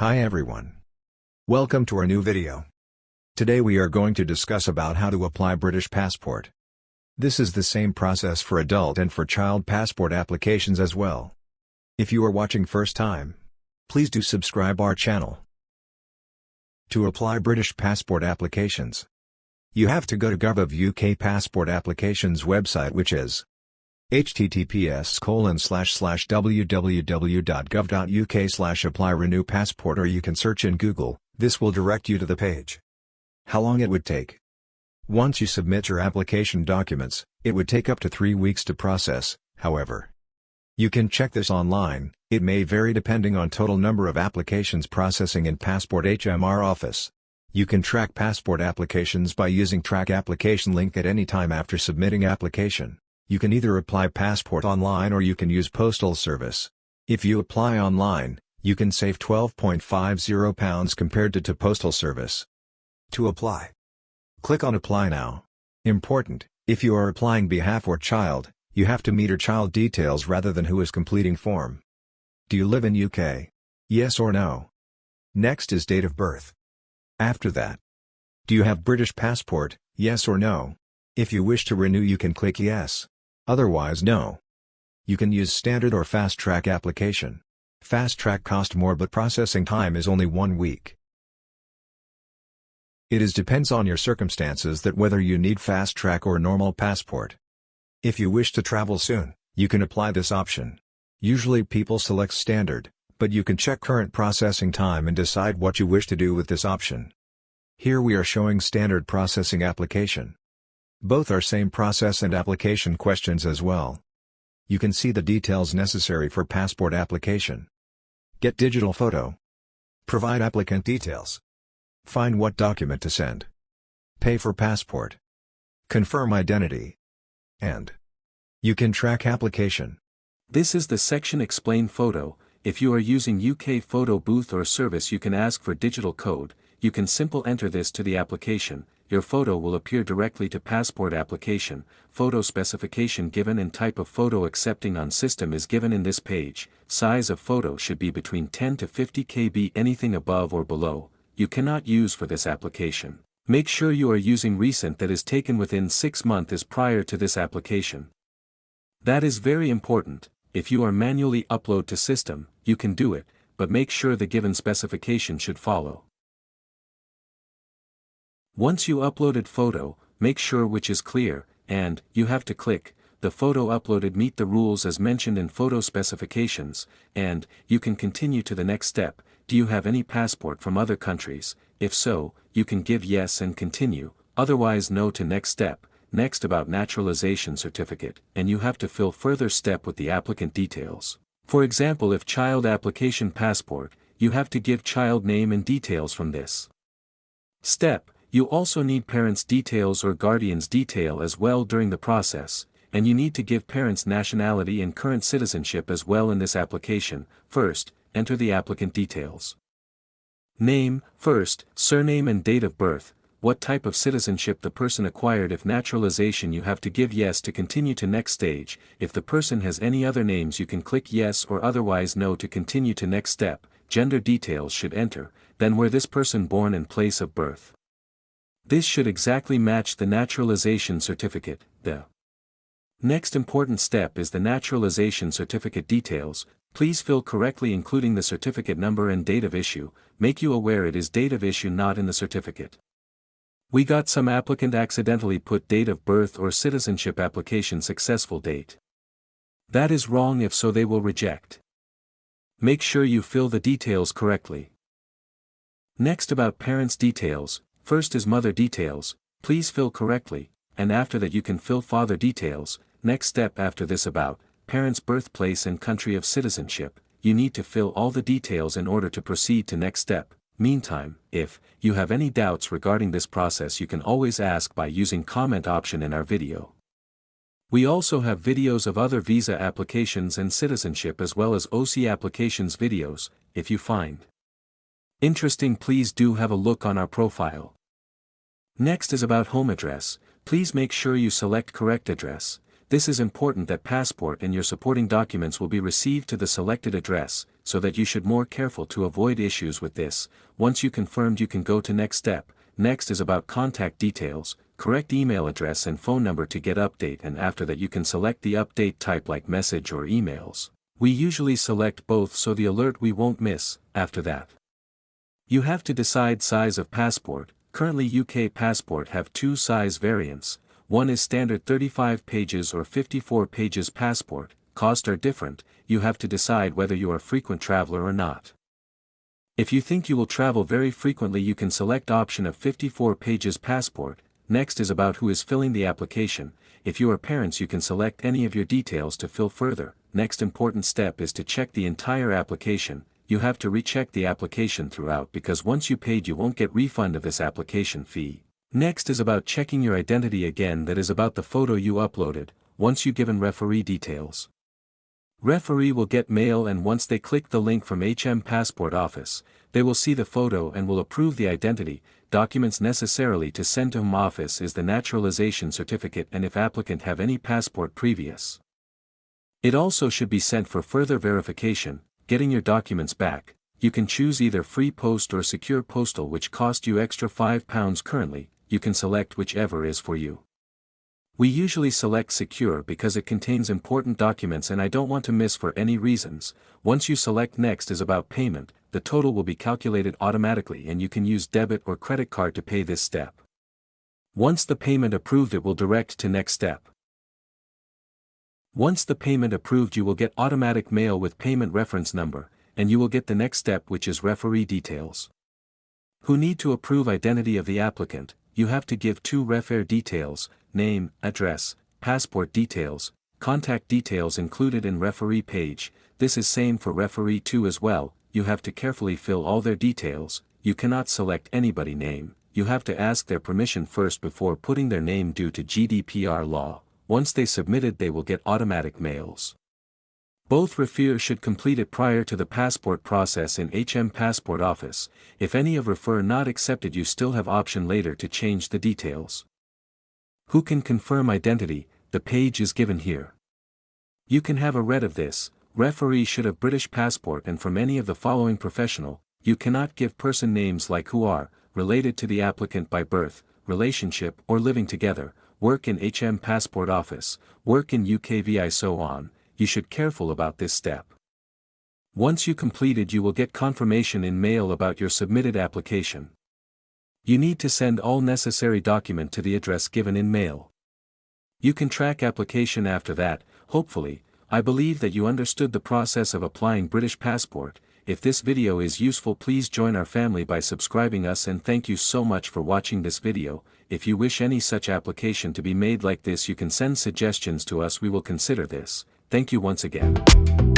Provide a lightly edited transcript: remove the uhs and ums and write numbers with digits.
Hi everyone. Welcome to our new video. Today we are going to discuss about how to apply British passport. This is the same process for adult and for child passport applications as well. If you are watching first time, please do subscribe our channel. To apply British passport applications, you have to go to Gov of UK Passport Applications website, which is https://www.gov.uk/apply-renew-passport, or you can search in Google. This will direct you to the page. How long it would take? Once you submit your application documents, it would take up to 3 weeks to process. However, you can check this online. It may vary depending on total number of applications processing in Passport HMR office. You can track passport applications by using Track Application link at any time after submitting application. You can either apply passport online or you can use postal service. If you apply online, you can save £12.50 compared to postal service. To apply, click on Apply Now. Important, if you are applying behalf or child, you have to meet your child details rather than who is completing form. Do you live in UK? Yes or no? Next is date of birth. After that, do you have British passport? Yes or no? If you wish to renew, you can click yes. Otherwise no. You can use standard or fast track application. Fast track cost more but processing time is only 1 week. It depends on your circumstances that whether you need fast track or normal passport. If you wish to travel soon, you can apply this option. Usually people select standard, but you can check current processing time and decide what you wish to do with this option. Here we are showing standard processing application. Both are same process and application questions as well. You can see the details necessary for passport application. Get digital photo. Provide applicant details. Find what document to send. Pay for passport. Confirm identity. And you can track application. This is the section Explain Photo. If you are using UK photo booth or service, you can ask for digital code. You can simple enter this to the application. Your photo will appear directly to passport application. Photo specification given and type of photo accepting on system is given in this page. Size of photo should be between 10 to 50 KB. Anything above or below, you cannot use for this application. Make sure you are using recent, that is taken within 6 months as prior to this application. That is very important. If you are manually upload to system, you can do it, but make sure the given specification should follow. Once you uploaded photo, make sure which is clear, and you have to click the photo uploaded meet the rules as mentioned in photo specifications, and you can continue to the next step. Do you have any passport from other countries? If so, you can give yes and continue, otherwise no to next step. Next about naturalisation certificate, and you have to fill further step with the applicant details. For example, if child application passport, you have to give child name and details from this step. You also need parents' details or guardians' detail as well during the process, and you need to give parents' nationality and current citizenship as well in this application. First, enter the applicant details. Name, first, surname and date of birth, what type of citizenship the person acquired. If naturalization, you have to give yes to continue to next stage. If the person has any other names, you can click yes or otherwise no to continue to next step. Gender details should enter, then where this person born and place of birth. This should exactly match the naturalization certificate. The next important step is the naturalization certificate details. Please fill correctly including the certificate number and date of issue. Make you aware it is date of issue not in the certificate. We got some applicant accidentally put date of birth or citizenship application successful date. That is wrong. If so, they will reject. Make sure you fill the details correctly. Next about parents' details. First is mother details, please fill correctly, and after that you can fill father details. Next step after this about parents' birthplace and country of citizenship, you need to fill all the details in order to proceed to next step. Meantime, if you have any doubts regarding this process, you can always ask by using comment option in our video. We also have videos of other visa applications and citizenship as well as OC applications videos. If you find interesting, please do have a look on our profile. Next is about home address. Please make sure you select correct address. This is important that passport and your supporting documents will be received to the selected address, so that you should more careful to avoid issues with this. Once you confirmed, you can go to next step. Next is about contact details, correct email address and phone number to get update, and after that you can select the update type like message or emails. We usually select both so the alert we won't miss. After that, you have to decide size of passport. Currently UK passport have two size variants. One is standard 35 pages or 54 pages passport. Cost are different. You have to decide whether you are a frequent traveler or not. If you think you will travel very frequently, you can select option of 54 pages passport. Next is about who is filling the application. If you are parents, you can select any of your details to fill further. Next important step is to check the entire application. You have to recheck the application throughout, because once you paid you won't get refund of this application fee. Next is about checking your identity again, that is about the photo you uploaded. Once you given referee details, referee will get mail, and once they click the link from Passport Office, they will see the photo and will approve the identity. Documents necessarily to send to Home Office is the naturalisation certificate, and if applicant have any passport previous, it also should be sent for further verification. Getting your documents back, you can choose either free post or secure postal, which cost you extra £5 currently. You can select whichever is for you. We usually select secure because it contains important documents and I don't want to miss for any reasons. Once you select next is about payment, the total will be calculated automatically and you can use debit or credit card to pay this step. Once the payment approved, it will direct to next step. Once the payment approved, you will get automatic mail with payment reference number, and you will get the next step, which is referee details. Who need to approve identity of the applicant. You have to give two referee details, name, address, passport details, contact details included in referee page. This is same for referee 2 as well. You have to carefully fill all their details. You cannot select anybody name. You have to ask their permission first before putting their name due to GDPR law. Once they submitted, they will get automatic mails. Both refer should complete it prior to the passport process in Passport Office. If any of refer not accepted, you still have option later to change the details. Who can confirm identity? The page is given here. You can have a read of this. Referee should have British passport and from any of the following professional. You cannot give person names like who are related to the applicant by birth, relationship or living together, work in Passport Office, work in UKVI, so on. You should careful about this step. Once you completed, you will get confirmation in mail about your submitted application. You need to send all necessary document to the address given in mail. You can track application after that. Hopefully, I believe that you understood the process of applying British passport. If this video is useful, please join our family by subscribing us, and thank you so much for watching this video. If you wish any such application to be made like this, you can send suggestions to us. We will consider this. Thank you once again.